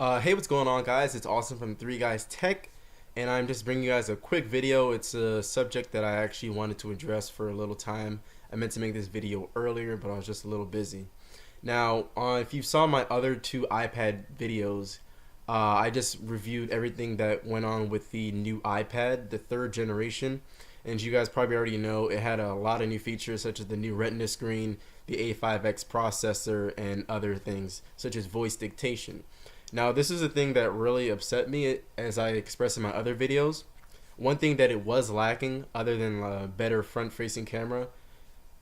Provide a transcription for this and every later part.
Hey, what's going on, guys? It's Austin from Three Guys Tech, and I'm just bringing you guys a quick video. It's a subject that I actually wanted to address for a little time. I meant to make this video earlier, but I was just a little busy. Now, if you saw my other two iPad videos, I just reviewed everything that went on with the new iPad, the third generation. And as you guys probably already know, it had a lot of new features such as the new Retina screen, the A5X processor, and other things such as voice dictation. Now, this is a thing that really upset me as I expressed in my other videos. One thing that it was lacking, other than a better front-facing camera,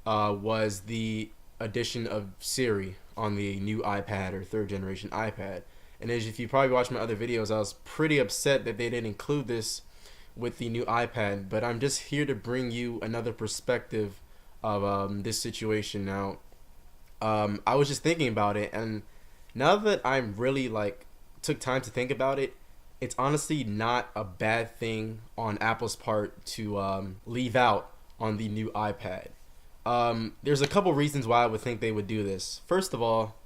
was the addition of Siri on the new iPad or third generation iPad. And as if you probably watched my other videos, I was pretty upset that they didn't include this with the new iPad. But I'm just here to bring you another perspective of this situation. Now, I was just thinking about it, and now that I'm really took time to think about it, it's honestly not a bad thing on Apple's part to leave out on the new iPad. There's a couple reasons why I would think they would do this. First of all,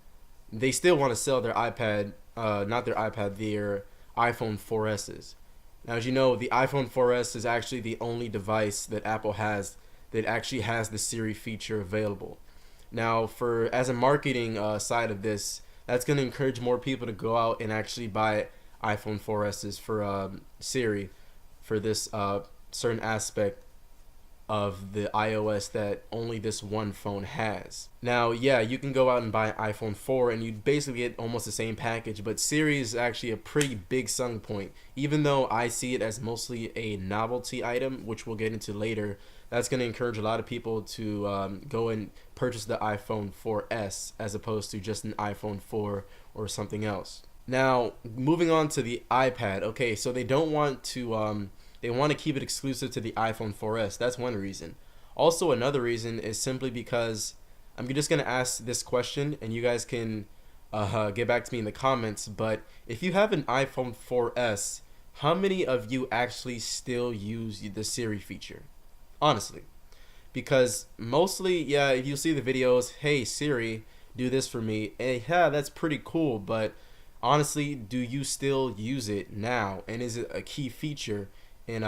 they still want to sell their iPad, not their iPad, their iPhone 4Ss. Now, as you know, the iPhone 4S is actually the only device that Apple has that actually has the Siri feature available. Now, for as a marketing side of this, that's going to encourage more people to go out and actually buy iPhone 4Ss for Siri for this certain aspect of the iOS that only this one phone has. Now, yeah, you can go out and buy an iPhone 4 and you basically get almost the same package, but Siri is actually a pretty big selling point. Even though I see it as mostly a novelty item, which we'll get into later, that's going to encourage a lot of people to go and purchase the iPhone 4S as opposed to just an iPhone 4 or something else. Now, moving on to the iPad. Okay, so they don't want to they want to keep it exclusive to the iPhone 4S. That's one reason. Also, another reason is simply because I'm just going to ask this question, and you guys can get back to me in the comments. But if you have an iPhone 4S, how many of you actually still use the Siri feature? Honestly. Because mostly, yeah, if you see the videos, hey Siri, do this for me, hey, yeah, that's pretty cool, but honestly, do you still use it now? And is it a key feature in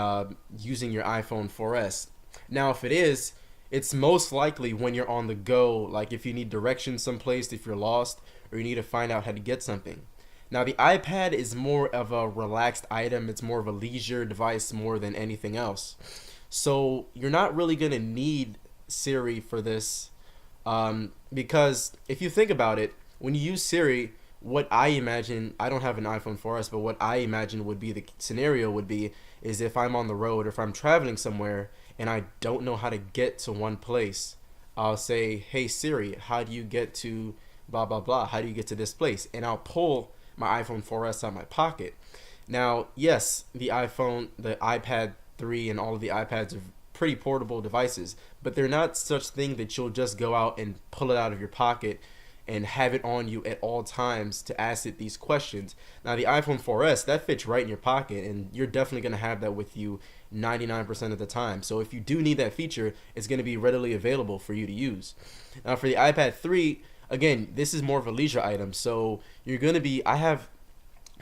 using your iPhone 4S? Now, if it is, it's most likely when you're on the go, like if you need directions someplace, if you're lost, or you need to find out how to get something. Now, the iPad is more of a relaxed item. It's more of a leisure device more than anything else. So you're not really going to need Siri for this because if you think about it, when you use Siri, what I imagine, I don't have an iPhone 4S, but what I imagine would be the scenario would be is if I'm on the road or if I'm traveling somewhere and I don't know how to get to one place, I'll say, hey Siri, how do you get to blah, blah, blah? How do you get to this place? And I'll pull my iPhone 4S out of my pocket. Now, yes, the iPad 3 and all of the iPads are pretty portable devices, but they're not such thing that you'll just go out and pull it out of your pocket and have it on you at all times to ask it these questions. Now, the iPhone 4S, that fits right in your pocket, and you're definitely going to have that with you 99% of the time. So if you do need that feature, it's going to be readily available for you to use. Now, for the iPad 3, again, this is more of a leisure item. So you're going to be, my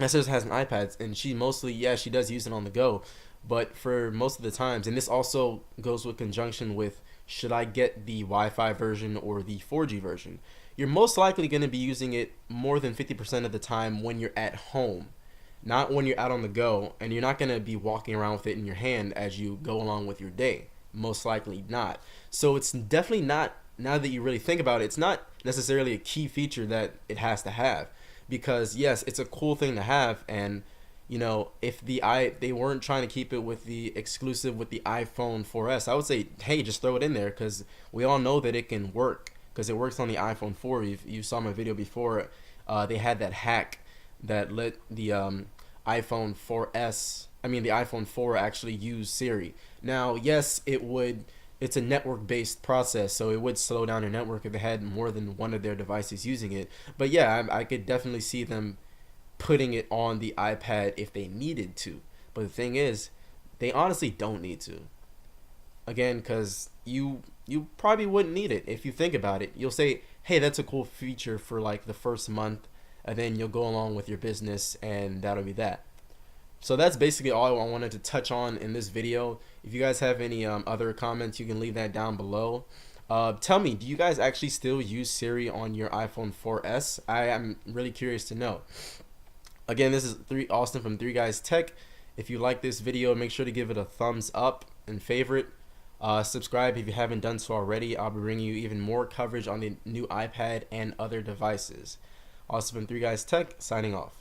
sister has an iPad, and she mostly, yeah, she does use it on the go. But for most of the times, and this also goes with conjunction with should I get the Wi-Fi version or the 4G version, you're most likely going to be using it more than 50% of the time when you're at home, not when you're out on the go, and you're not going to be walking around with it in your hand as you go along with your day. Most likely not. So it's definitely not, now that you really think about it, it's not necessarily a key feature that it has to have, because yes, it's a cool thing to have, and you know, if they weren't trying to keep it with the exclusive with the iPhone 4S, I would say, hey, just throw it in there because we all know that it can work because it works on the iPhone 4. If you saw my video before, they had that hack that let the iPhone 4S, the iPhone 4 actually use Siri. Now, yes, it's a network-based process, so it would slow down your network if they had more than one of their devices using it. But yeah, I could definitely see them putting it on the iPad if they needed to. But the thing is, they honestly don't need to. Again, because you probably wouldn't need it. If you think about it, you'll say, hey, that's a cool feature for like the first month and then you'll go along with your business, and that'll be that. So that's basically all I wanted to touch on in this video. If you guys have any other comments, you can leave that down below. Tell me, do you guys actually still use Siri on your iPhone 4S? I am really curious to know. Again, this is Austin from 3 Guys Tech. If you like this video, make sure to give it a thumbs up and favorite. Subscribe if you haven't done so already. I'll be bringing you even more coverage on the new iPad and other devices. Austin from 3 Guys Tech, signing off.